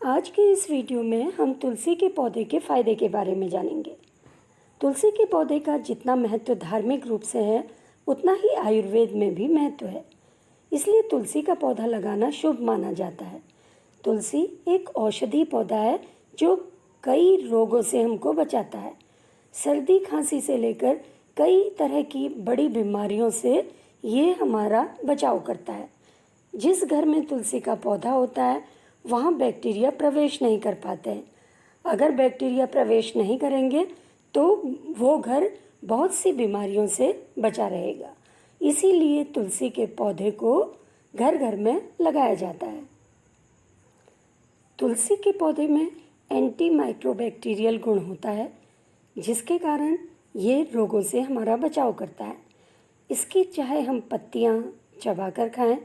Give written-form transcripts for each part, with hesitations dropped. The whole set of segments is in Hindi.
आज के इस वीडियो में हम तुलसी के पौधे के फायदे के बारे में जानेंगे। तुलसी के पौधे का जितना महत्व धार्मिक रूप से है, उतना ही आयुर्वेद में भी महत्व है। इसलिए तुलसी का पौधा लगाना शुभ माना जाता है। तुलसी एक औषधि पौधा है जो कई रोगों से हमको बचाता है। सर्दी खांसी से लेकर कई तरह की बड़ी बीमारियों से ये हमारा बचाव करता है। जिस घर में तुलसी का पौधा होता है वहाँ बैक्टीरिया प्रवेश नहीं कर पाते हैं। अगर बैक्टीरिया प्रवेश नहीं करेंगे तो वो घर बहुत सी बीमारियों से बचा रहेगा। इसीलिए तुलसी के पौधे को घर घर में लगाया जाता है। तुलसी के पौधे में एंटी माइक्रोबैक्टीरियल गुण होता है, जिसके कारण ये रोगों से हमारा बचाव करता है। इसकी चाहे हम पत्तियाँ चबाकर खाएं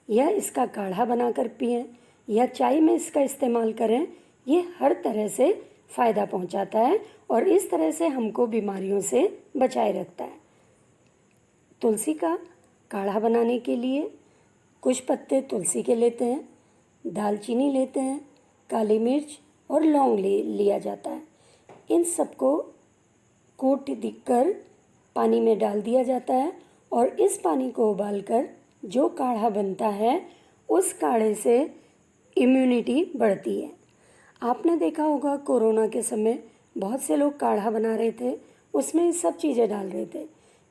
या इसका काढ़ा बनाकर पिएं या चाय में इसका इस्तेमाल करें, ये हर तरह से फ़ायदा पहुंचाता है और इस तरह से हमको बीमारियों से बचाए रखता है। तुलसी का काढ़ा बनाने के लिए कुछ पत्ते तुलसी के लेते हैं, दालचीनी लेते हैं, काली मिर्च और लौंग लिया जाता है। इन सबको कूट कर पानी में डाल दिया जाता है और इस पानी को उबालकर जो काढ़ा बनता है उस काढ़े से इम्यूनिटी बढ़ती है। आपने देखा होगा कोरोना के समय बहुत से लोग काढ़ा बना रहे थे, उसमें ये सब चीज़ें डाल रहे थे,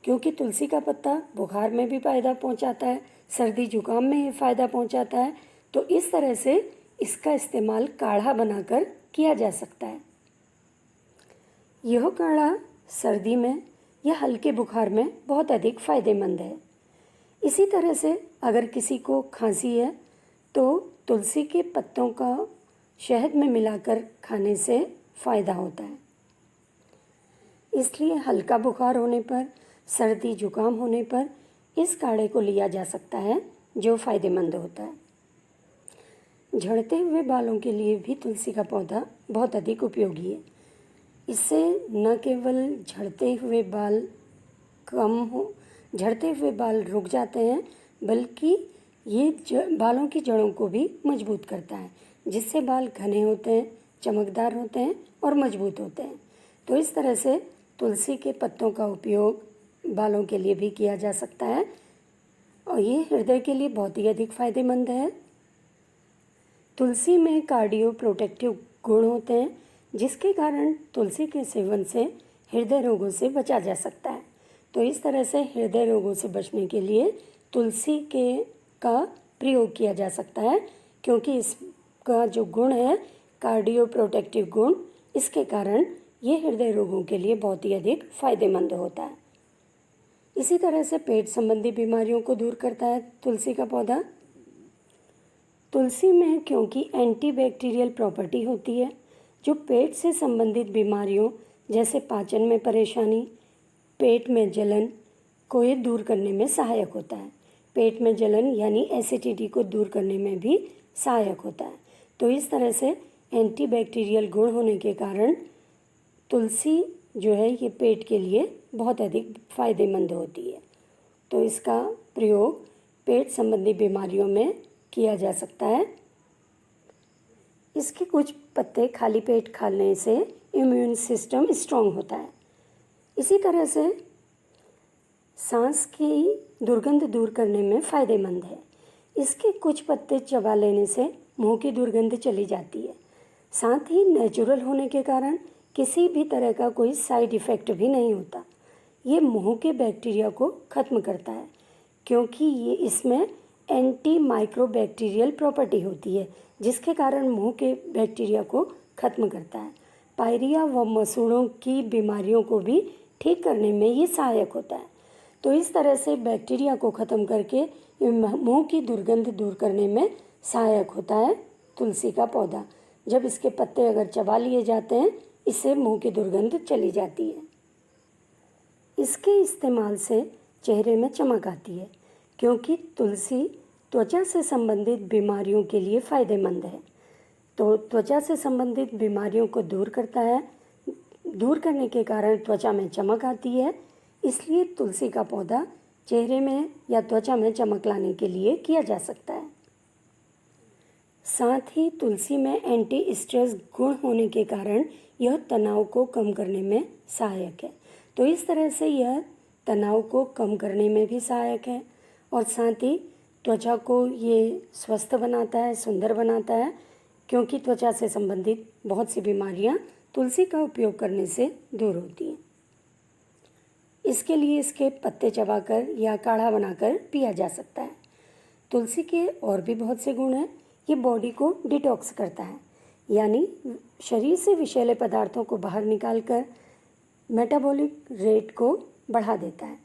क्योंकि तुलसी का पत्ता बुखार में भी फ़ायदा पहुंचाता है, सर्दी जुकाम में ये फ़ायदा पहुंचाता है। तो इस तरह से इसका इस्तेमाल काढ़ा बनाकर किया जा सकता है। यह काढ़ा सर्दी में या हल्के बुखार में बहुत अधिक फ़ायदेमंद है। इसी तरह से अगर किसी को खांसी है तो तुलसी के पत्तों का शहद में मिलाकर खाने से फ़ायदा होता है। इसलिए हल्का बुखार होने पर, सर्दी जुकाम होने पर इस काढ़े को लिया जा सकता है, जो फ़ायदेमंद होता है। झड़ते हुए बालों के लिए भी तुलसी का पौधा बहुत अधिक उपयोगी है। इससे न केवल झड़ते हुए बाल रुक जाते हैं, बल्कि ये बालों की जड़ों को भी मजबूत करता है, जिससे बाल घने होते हैं, चमकदार होते हैं और मजबूत होते हैं। तो इस तरह से तुलसी के पत्तों का उपयोग बालों के लिए भी किया जा सकता है और ये हृदय के लिए बहुत ही अधिक फ़ायदेमंद है। तुलसी में कार्डियो प्रोटेक्टिव गुण होते हैं, जिसके कारण तुलसी के सेवन से हृदय रोगों से बचा जा सकता है। तो इस तरह से हृदय रोगों से बचने के लिए तुलसी का प्रयोग किया जा सकता है, क्योंकि इसका जो गुण है कार्डियो प्रोटेक्टिव गुण, इसके कारण ये हृदय रोगों के लिए बहुत ही अधिक फ़ायदेमंद होता है। इसी तरह से पेट संबंधी बीमारियों को दूर करता है तुलसी का पौधा। तुलसी में क्योंकि एंटीबैक्टीरियल प्रॉपर्टी होती है, जो पेट से संबंधित बीमारियों जैसे पाचन में परेशानी, पेट में जलन को ये दूर करने में सहायक होता है। पेट में जलन यानी एसिडिटी को दूर करने में भी सहायक होता है। तो इस तरह से एंटीबैक्टीरियल गुण होने के कारण तुलसी जो है ये पेट के लिए बहुत अधिक फ़ायदेमंद होती है। तो इसका प्रयोग पेट संबंधी बीमारियों में किया जा सकता है। इसके कुछ पत्ते खाली पेट खाने से इम्यून सिस्टम स्ट्रांग होता है। इसी तरह से सांस की दुर्गंध दूर करने में फ़ायदेमंद है। इसके कुछ पत्ते चबा लेने से मुंह की दुर्गंध चली जाती है। साथ ही नेचुरल होने के कारण किसी भी तरह का कोई साइड इफ़ेक्ट भी नहीं होता। ये मुंह के बैक्टीरिया को ख़त्म करता है, क्योंकि ये इसमें एंटी माइक्रोबैक्टीरियल प्रॉपर्टी होती है, जिसके कारण मुंह के बैक्टीरिया को ख़त्म करता है। पायरिया व मसूड़ों की बीमारियों को भी ठीक करने में ये सहायक होता है। तो इस तरह से बैक्टीरिया को ख़त्म करके मुंह की दुर्गंध दूर करने में सहायक होता है तुलसी का पौधा। जब इसके पत्ते अगर चबा लिए जाते हैं, इससे मुंह की दुर्गंध चली जाती है। इसके इस्तेमाल से चेहरे में चमक आती है, क्योंकि तुलसी त्वचा से संबंधित बीमारियों के लिए फ़ायदेमंद है। तो त्वचा से संबंधित बीमारियों को दूर करता है। दूर करने के कारण त्वचा में चमक आती है। इसलिए तुलसी का पौधा चेहरे में या त्वचा में चमक लाने के लिए किया जा सकता है। साथ ही तुलसी में एंटी स्ट्रेस गुण होने के कारण यह तनाव को कम करने में सहायक है। तो इस तरह से यह तनाव को कम करने में भी सहायक है और साथ ही त्वचा को ये स्वस्थ बनाता है, सुंदर बनाता है, क्योंकि त्वचा से संबंधित बहुत सी बीमारियां तुलसी का उपयोग करने से दूर होती हैं। इसके लिए इसके पत्ते चबाकर या काढ़ा बनाकर पिया जा सकता है। तुलसी के और भी बहुत से गुण हैं। ये बॉडी को डिटॉक्स करता है, यानी शरीर से विषैले पदार्थों को बाहर निकालकर मेटाबॉलिक रेट को बढ़ा देता है।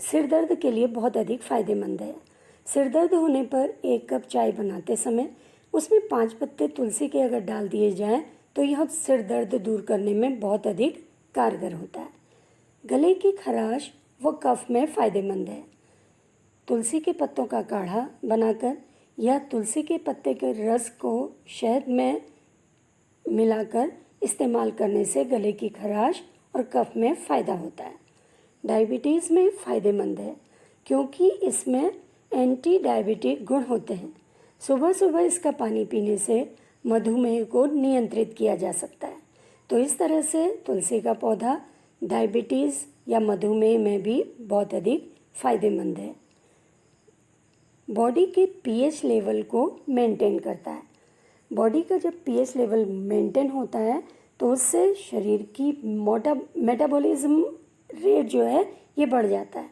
सिर दर्द के लिए बहुत अधिक फायदेमंद है। सिर दर्द होने पर 1 कप चाय बनाते समय उसमें 5 पत्ते तुलसी के अगर डाल दिए जाएं तो यह सिर दर्द दूर करने में बहुत अधिक कारगर होता है। गले की खराश व कफ में फ़ायदेमंद है। तुलसी के पत्तों का काढ़ा बनाकर या तुलसी के पत्ते के रस को शहद में मिलाकर इस्तेमाल करने से गले की खराश और कफ में फ़ायदा होता है। डायबिटीज़ में फ़ायदेमंद है क्योंकि इसमें एंटी डायबिटिक गुण होते हैं। सुबह सुबह इसका पानी पीने से मधुमेह को नियंत्रित किया जा सकता है। तो इस तरह से तुलसी का पौधा डायबिटीज़ या मधुमेह में भी बहुत अधिक फ़ायदेमंद है। बॉडी के पीएच लेवल को मेंटेन करता है। बॉडी का जब पीएच लेवल मेंटेन होता है तो उससे शरीर की मेटाबॉलिज्म रेट जो है ये बढ़ जाता है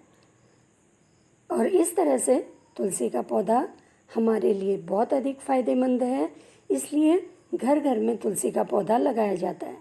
और इस तरह से तुलसी का पौधा हमारे लिए बहुत अधिक फ़ायदेमंद है। इसलिए घर घर में तुलसी का पौधा लगाया जाता है।